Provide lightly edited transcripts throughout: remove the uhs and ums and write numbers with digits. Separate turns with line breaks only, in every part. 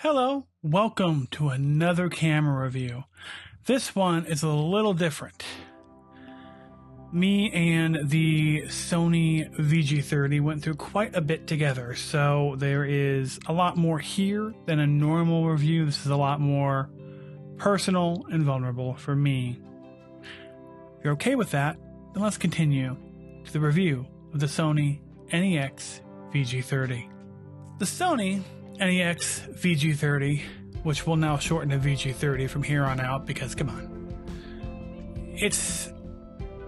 Hello, welcome to another camera review. This one is a little different. Me and the Sony VG30 went through quite a bit together, so there is a lot more here than a normal review. This is a lot more personal and vulnerable for me. If you're okay with that, then let's continue to the review of the Sony NEX VG30. The Sony NEX VG30, which we'll now shorten to VG30 from here on out because, come on, it's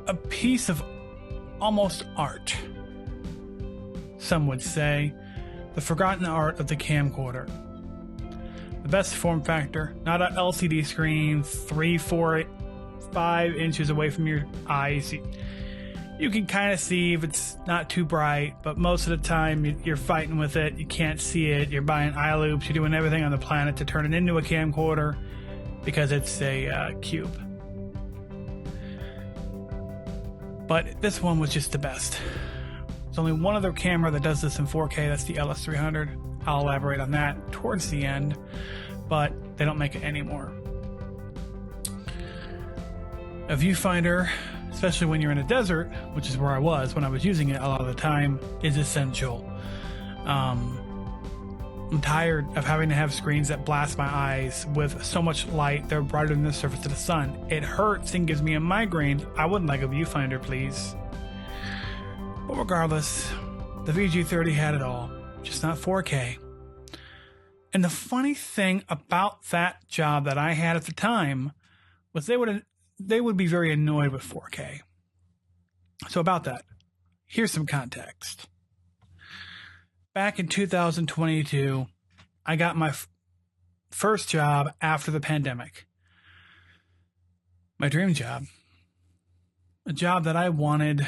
a piece of almost art. Some would say the forgotten art of the camcorder. The best form factor, not an LCD screen 3, 4, 5 inches away from your eyes. You can kind of see if it's not too bright, but most of the time you're fighting with it. You can't see it. You're buying eye loops. You're doing everything on the planet to turn it into a camcorder because it's a cube. But this one was just the best. There's only one other camera that does this in 4K. That's the LS300. I'll elaborate on that towards the end, but they don't make it anymore. A viewfinder, especially when you're in a desert, which is where I was when I was using it a lot of the time, is essential. I'm tired of having to have screens that blast my eyes with so much light. They're brighter than the surface of the sun. It hurts and gives me a migraine. I would like a viewfinder, please. But regardless, the VG30 had it all, just not 4K. And the funny thing about that job that I had at the time was they would be very annoyed with 4K. So about that, here's some context. Back in 2022, I got my first job after the pandemic. My dream job. A job that I wanted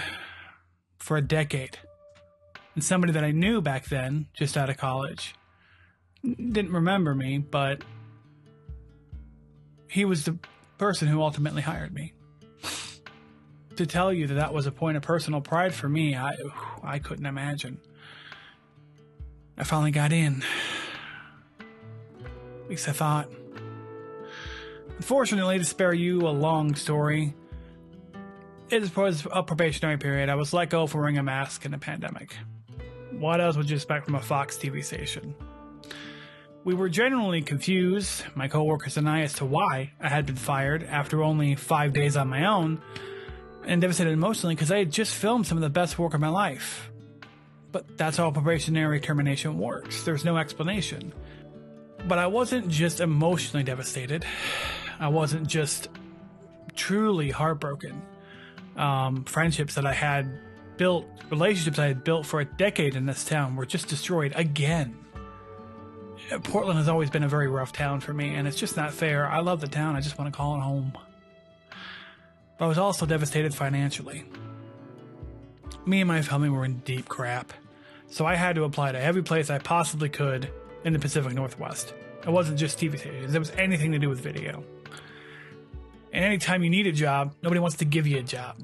for a decade. And somebody that I knew back then, just out of college, didn't remember me, but he was the person who ultimately hired me. To tell you that that was a point of personal pride for me, I couldn't imagine. I finally got in. At least I thought. Unfortunately, to spare you a long story, it was a probationary period. I was let go for wearing a mask in the pandemic. What else would you expect from a Fox TV station? We were genuinely confused, my coworkers and I, as to why I had been fired after only 5 days on my own, and devastated emotionally because I had just filmed some of the best work of my life. But that's how probationary termination works. There's no explanation. But I wasn't just emotionally devastated. I wasn't just truly heartbroken. Friendships that I had built, relationships I had built for a decade in this town were just destroyed again. Portland has always been a very rough town for me, and it's just not fair. I love the town. I just want to call it home. But I was also devastated financially. Me and my family were in deep crap, so I had to apply to every place I possibly could in the Pacific Northwest. It wasn't just TV stations. It was anything to do with video. And anytime you need a job, nobody wants to give you a job.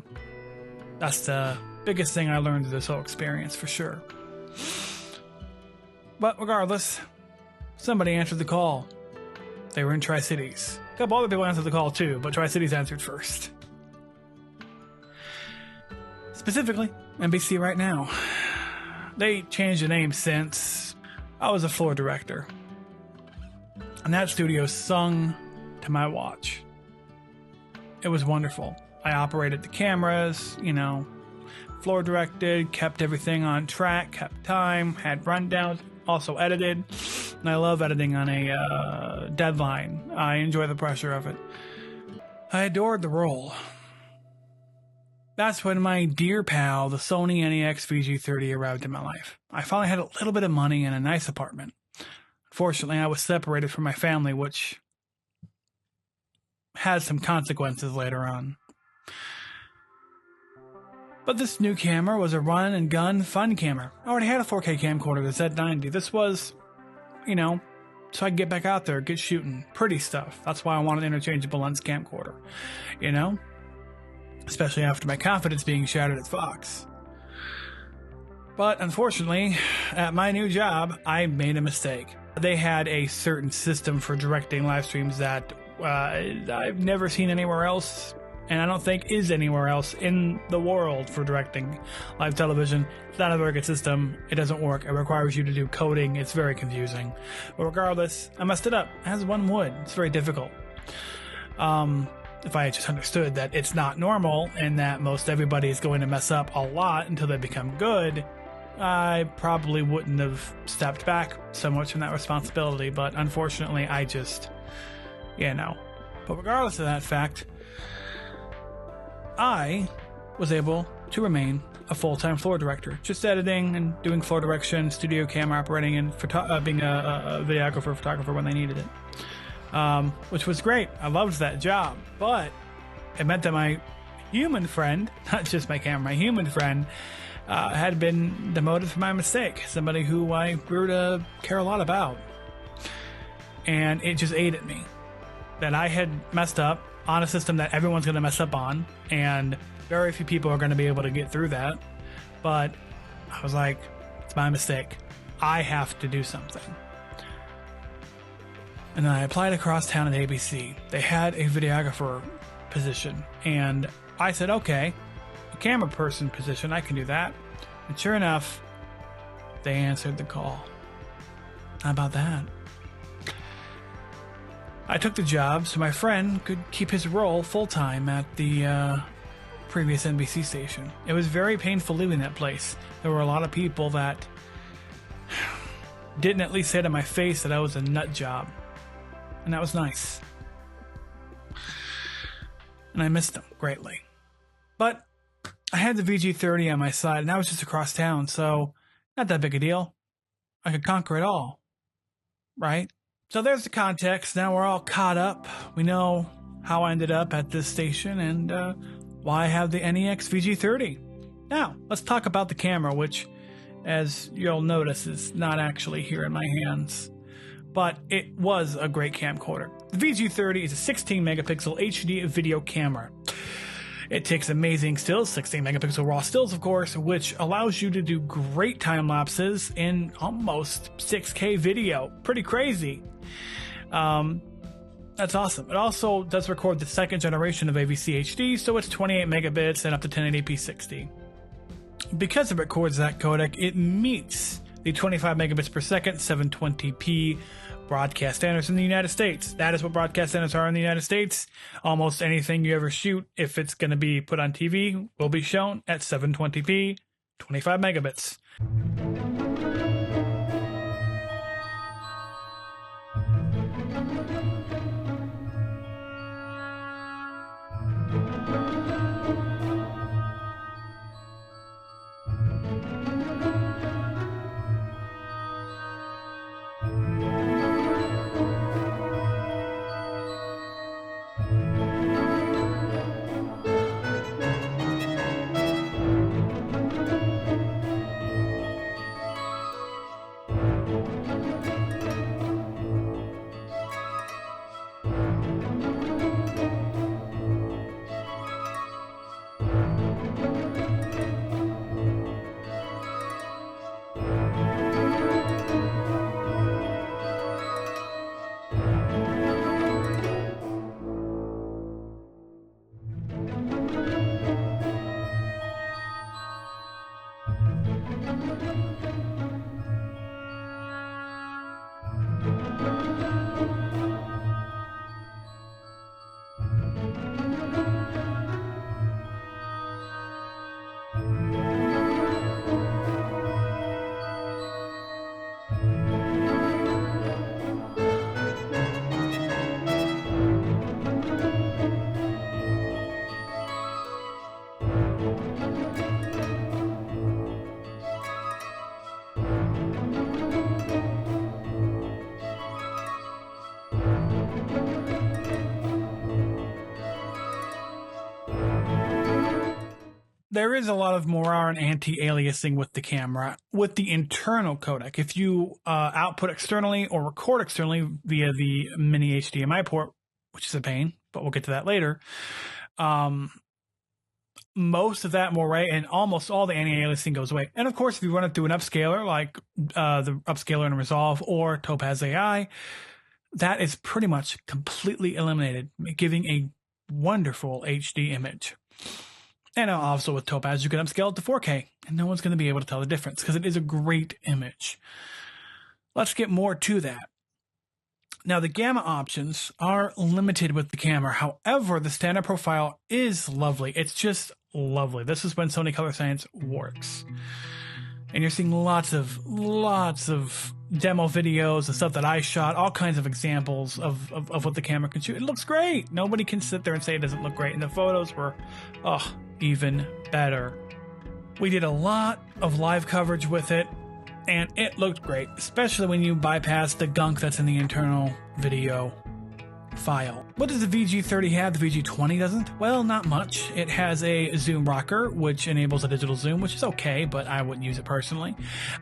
That's the biggest thing I learned through this whole experience, for sure. But regardless, somebody answered the call. They were in Tri-Cities. A couple other people answered the call too, but Tri-Cities answered first. Specifically, NBC Right Now. They changed the name since. I was a floor director. And that studio sung to my watch. It was wonderful. I operated the cameras, floor directed, kept everything on track, kept time, had rundowns, also edited. And I love editing on a deadline. I enjoy the pressure of it. I adored the role. That's when my dear pal, the Sony NEX VG30, arrived in my life. I finally had a little bit of money and a nice apartment. Unfortunately, I was separated from my family, which had some consequences later on. But this new camera was a run and gun fun camera. I already had a 4K camcorder, the Z90. This was, so I could get back out there, get shooting. Pretty stuff. That's why I wanted an interchangeable lens camcorder, Especially after my confidence being shattered at Fox. But unfortunately, at my new job, I made a mistake. They had a certain system for directing live streams that I've never seen anywhere else, and I don't think is anywhere else in the world for directing live television. It's not a very good system. It doesn't work. It requires you to do coding. It's very confusing. But regardless, I messed it up, as one would. It's very difficult. If I had just understood that it's not normal and that most everybody is going to mess up a lot until they become good, I probably wouldn't have stepped back so much from that responsibility. But unfortunately, I just, But regardless of that fact, I was able to remain a full-time floor director, just editing and doing floor direction, studio camera operating, and being a videographer, photographer when they needed it. Which was great. I loved that job, but it meant that my human friend, not just my camera, my human friend, had been demoted for my mistake. Somebody who I grew to care a lot about. And it just ate at me that I had messed up on a system that everyone's going to mess up on, and very few people are going to be able to get through that. But I was like, it's my mistake. I have to do something. And then I applied across town at ABC. They had a videographer position, and I said, okay, a camera person position, I can do that. And sure enough, they answered the call. How about that? I took the job so my friend could keep his role full-time at the previous NBC station. It was very painful leaving that place. There were a lot of people that didn't at least say to my face that I was a nut job. And that was nice. And I missed them greatly. But I had the VG30 on my side, and that was just across town, so not that big a deal. I could conquer it all. Right? So there's the context. Now we're all caught up. We know how I ended up at this station and why I have the NEX VG30. Now, let's talk about the camera, which, as you'll notice, is not actually here in my hands. But it was a great camcorder. The VG30 is a 16 megapixel HD video camera. It takes amazing stills, 16 megapixel raw stills, of course, which allows you to do great time lapses in almost 6K video. Pretty crazy. That's awesome. It also does record the second generation of AVC HD, so it's 28 megabits and up to 1080p 60. Because it records that codec, it meets the 25 megabits per second 720p broadcast standards in the United States. That is what broadcast standards are in the United States. Almost anything you ever shoot, if it's going to be put on TV, will be shown at 720p, 25 megabits. There is a lot of Morar and anti-aliasing with the camera, with the internal codec. If you output externally or record externally via the mini HDMI port, which is a pain, but we'll get to that later, most of that moire and almost all the anti-aliasing goes away. And of course, if you run it through an upscaler like the upscaler in Resolve or Topaz AI, that is pretty much completely eliminated, giving a wonderful HD image. And also with Topaz, you can upscale it to 4K, and no one's going to be able to tell the difference because it is a great image. Let's get more to that. Now, the gamma options are limited with the camera. However, the standard profile is lovely. It's just lovely. This is when Sony Color Science works. And you're seeing lots of demo videos, the stuff that I shot, all kinds of examples of what the camera can shoot. It looks great. Nobody can sit there and say it doesn't look great. And the photos were, even better. We did a lot of live coverage with it, and it looked great, especially when you bypass the gunk that's in the internal video file. What does the VG30 have? The VG20 doesn't? Well, not much. It has a zoom rocker, which enables a digital zoom, which is okay, but I wouldn't use it personally.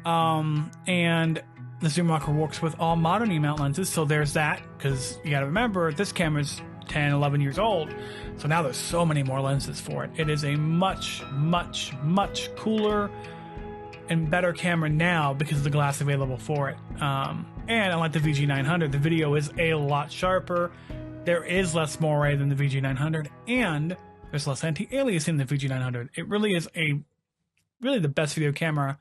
And the zoom rocker works with all modern E-mount lenses, so there's that, because you gotta remember, this camera's 10, 11 years old, so now there's so many more lenses for it. It is a much, much, much cooler and better camera now because of the glass available for it. And unlike the VG900, the video is a lot sharper. There is less moire than the VG900, and there's less anti-aliasing in the VG900. It really is really the best video camera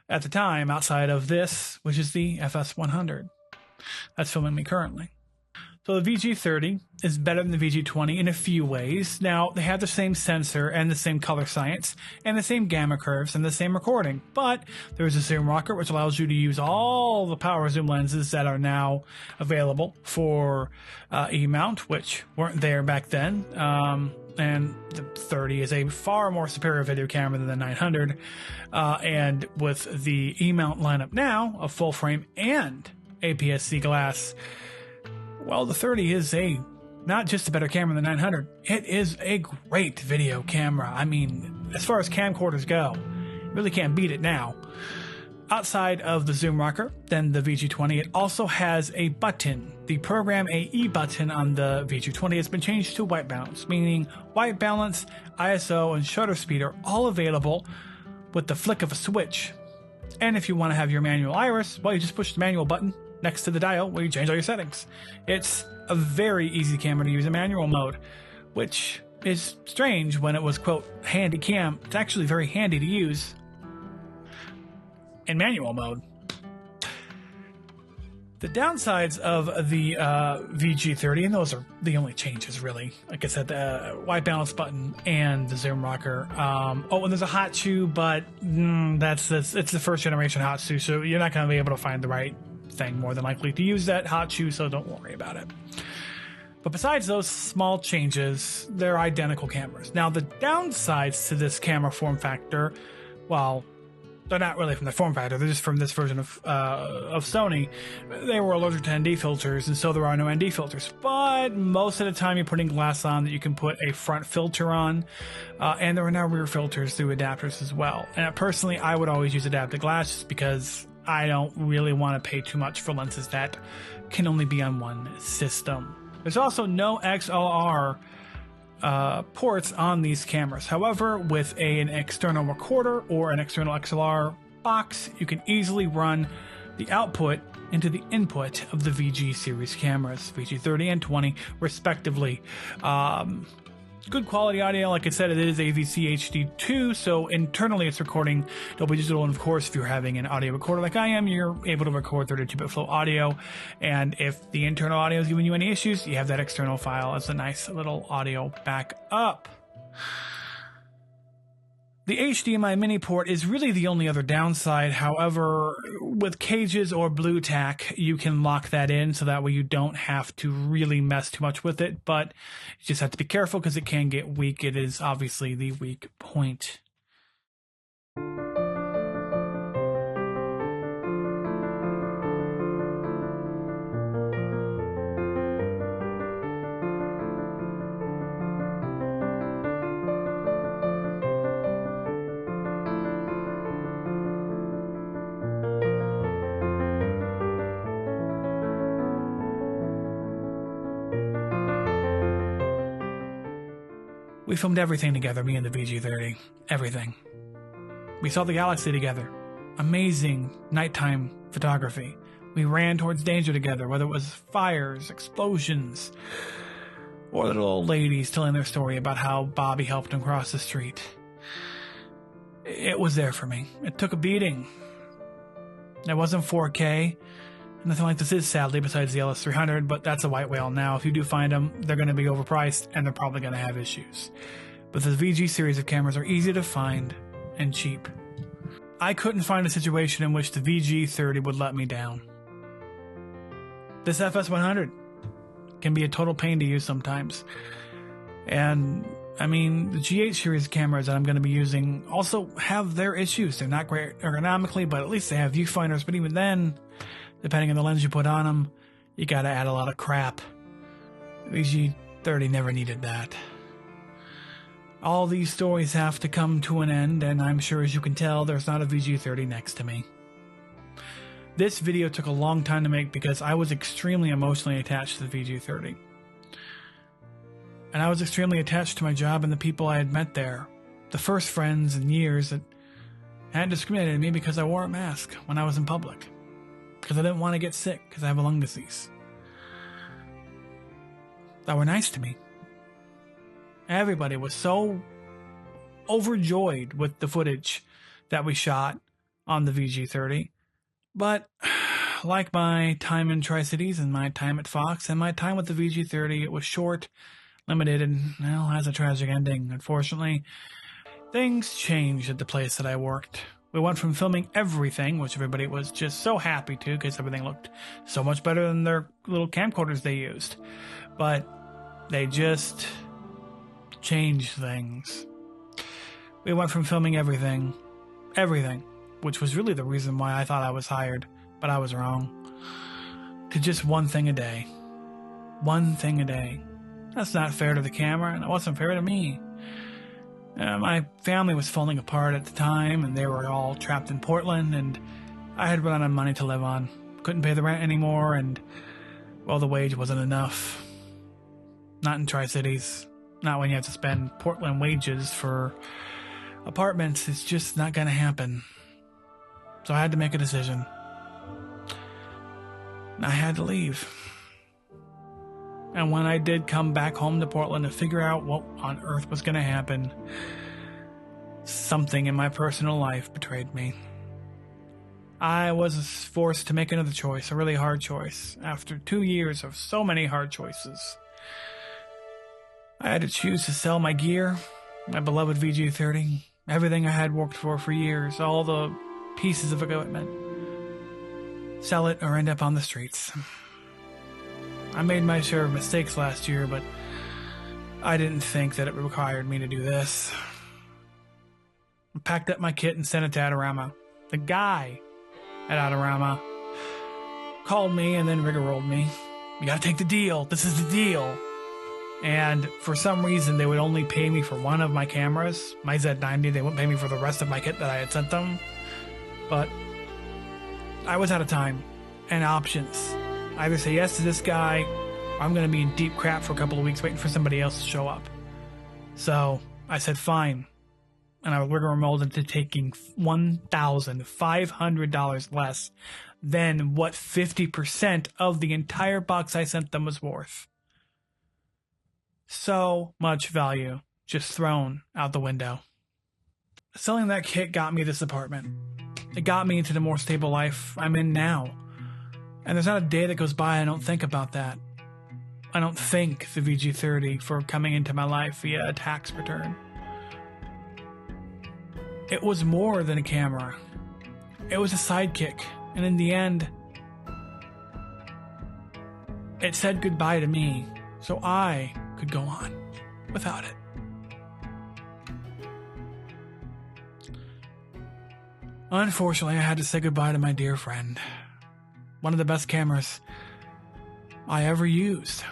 at the time outside of this, which is the FS100 that's filming me currently. So the VG30 is better than the VG20 in a few ways. Now, they have the same sensor and the same color science and the same gamma curves and the same recording, but there's a zoom rocker which allows you to use all the power zoom lenses that are now available for E-mount, which weren't there back then. And the 30 is a far more superior video camera than the 900. And with the E-mount lineup now of full frame and APS-C glass, well, the 30 is not just a better camera than the 900. It is a great video camera. I mean, as far as camcorders go, you really can't beat it now. Outside of the zoom rocker, then the VG20, it also has a button. The Program AE button on the VG20 has been changed to white balance, meaning white balance, ISO, and shutter speed are all available with the flick of a switch. And if you want to have your manual iris, well, you just push the manual button next to the dial where you change all your settings. It's a very easy camera to use in manual mode, which is strange when it was, quote, handy cam. It's actually very handy to use in manual mode. The downsides of the VG30, and those are the only changes really, like I said, the white balance button and the zoom rocker. And there's a hot shoe, but it's the first generation hot shoe, so you're not going to be able to find the right thing more than likely to use that hot shoe, so don't worry about it. But besides those small changes, they're identical cameras. Now, the downsides to this camera form factor, well, they're not really from the form factor, they're just from this version of Sony. They were allergic to ND filters, and so there are no ND filters. But most of the time you're putting glass on that you can put a front filter on, and there are now rear filters through adapters as well. And personally, I would always use adaptive glass just because I don't really want to pay too much for lenses that can only be on one system. There's also no XLR ports on these cameras. However, with an external recorder or an external XLR box, you can easily run the output into the input of the VG series cameras, VG30 and 20 respectively. Good quality audio. Like I said, it is AVC HD2, so internally it's recording Dolby Digital, and of course if you're having an audio recorder like I am, you're able to record 32-bit flow audio, and if the internal audio is giving you any issues, you have that external file as a nice little audio backup. The HDMI mini port is really the only other downside. However, with cages or blue tack, you can lock that in so that way you don't have to really mess too much with it, but you just have to be careful because it can get weak. It is obviously the weak point. We filmed everything together, me and the VG30. Everything. We saw the galaxy together. Amazing nighttime photography. We ran towards danger together, whether it was fires, explosions, or little old ladies telling their story about how Bobby helped them cross the street. It was there for me. It took a beating. It wasn't 4K. Nothing like this is, sadly, besides the LS300, but that's a white whale now. If you do find them, they're going to be overpriced, and they're probably going to have issues. But the VG series of cameras are easy to find and cheap. I couldn't find a situation in which the VG30 would let me down. This FS100 can be a total pain to use sometimes. And, I mean, the G8 series cameras that I'm going to be using also have their issues. They're not great ergonomically, but at least they have viewfinders. But even then, depending on the lens you put on them, you got to add a lot of crap. The VG30 never needed that. All these stories have to come to an end, and I'm sure, as you can tell, there's not a VG30 next to me. This video took a long time to make because I was extremely emotionally attached to the VG30. And I was extremely attached to my job and the people I had met there. The first friends in years that hadn't discriminated at me because I wore a mask when I was in public. Because I didn't want to get sick because I have a lung disease. That were nice to me. Everybody was so overjoyed with the footage that we shot on the VG30. But like my time in Tri-Cities and my time at Fox and my time with the VG30, it was short, limited, and, well, has a tragic ending. Unfortunately, things changed at the place that I worked. We went from filming everything, which everybody was just so happy to because everything looked so much better than their little camcorders they used. But they just changed things. We went from filming everything, which was really the reason why I thought I was hired, but I was wrong, to just one thing a day. One thing a day. That's not fair to the camera, and it wasn't fair to me. My family was falling apart at the time, and they were all trapped in Portland, and I had run out of money to live on. Couldn't pay the rent anymore, and, well, the wage wasn't enough. Not in Tri-Cities. Not when you have to spend Portland wages for apartments. It's just not going to happen. So I had to make a decision. I had to leave. And when I did come back home to Portland to figure out what on earth was going to happen, something in my personal life betrayed me. I was forced to make another choice, a really hard choice. After 2 years of so many hard choices, I had to choose to sell my gear, my beloved VG30, everything I had worked for years, all the pieces of equipment. Sell it or end up on the streets. I made my share of mistakes last year, but I didn't think that it required me to do this. I packed up my kit and sent it to Adorama. The guy at Adorama called me and then rigmarolled me. You gotta take the deal. This is the deal. And for some reason, they would only pay me for one of my cameras, my Z90. They wouldn't pay me for the rest of my kit that I had sent them. But I was out of time and options. Either say yes to this guy, or I'm going to be in deep crap for a couple of weeks waiting for somebody else to show up. So I said fine. And I was rigmarolled into taking $1,500 less than what 50% of the entire box I sent them was worth. So much value just thrown out the window. Selling that kit got me this apartment. It got me into the more stable life I'm in now. And there's not a day that goes by I don't think about that. I don't thank the VG30 for coming into my life via a tax return. It was more than a camera. It was a sidekick. And in the end, it said goodbye to me, so I could go on without it. Unfortunately, I had to say goodbye to my dear friend. One of the best cameras I ever used.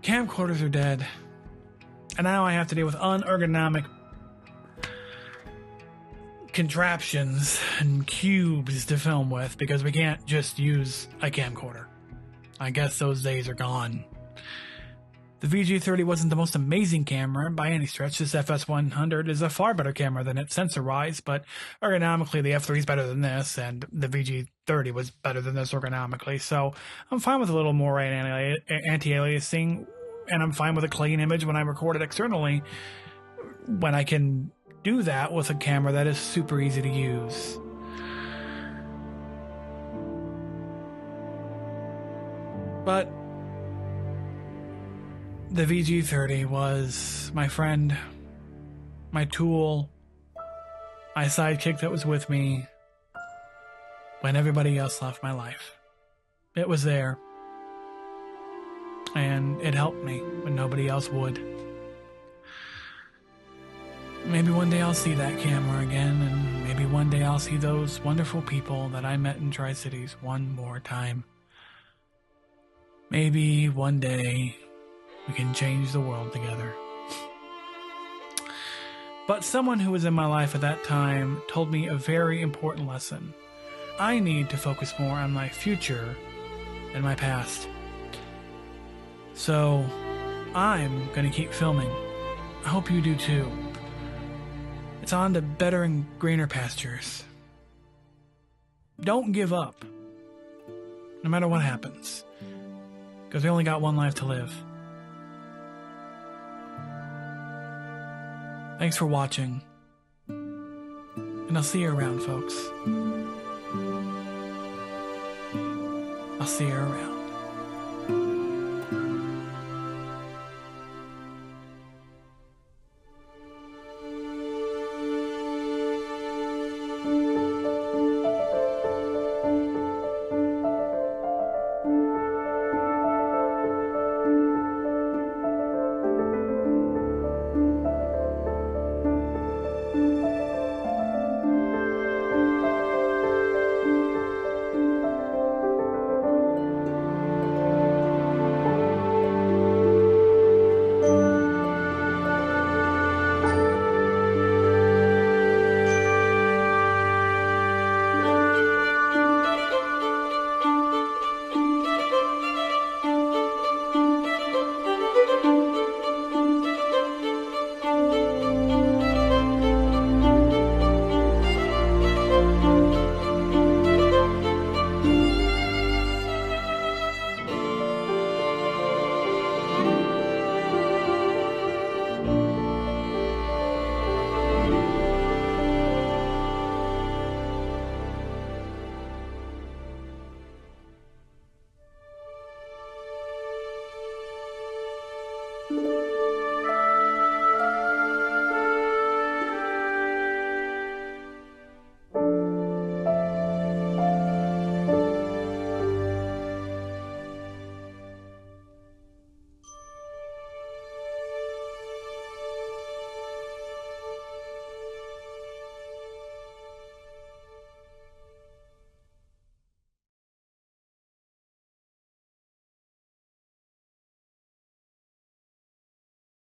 Camcorders are dead. And now I have to deal with unergonomic contraptions and cubes to film with because we can't just use a camcorder. I guess those days are gone. The VG30 wasn't the most amazing camera by any stretch. This FS100 is a far better camera than it sensor-wise, but ergonomically the F3 is better than this, and the VG30 was better than this ergonomically. So I'm fine with a little more anti-aliasing, and I'm fine with a clean image when I record it externally, when I can do that with a camera that is super easy to use. But the VG30 was my friend, my tool, my sidekick that was with me when everybody else left my life. It was there, and it helped me when nobody else would. Maybe one day I'll see that camera again, and maybe one day I'll see those wonderful people that I met in Tri-Cities one more time. Maybe one day we can change the world together. But someone who was in my life at that time told me a very important lesson. I need to focus more on my future than my past. So I'm going to keep filming. I hope you do too. It's on to better and greener pastures. Don't give up, no matter what happens, because we only got one life to live. Thanks for watching, and I'll see you around, folks. I'll see you around.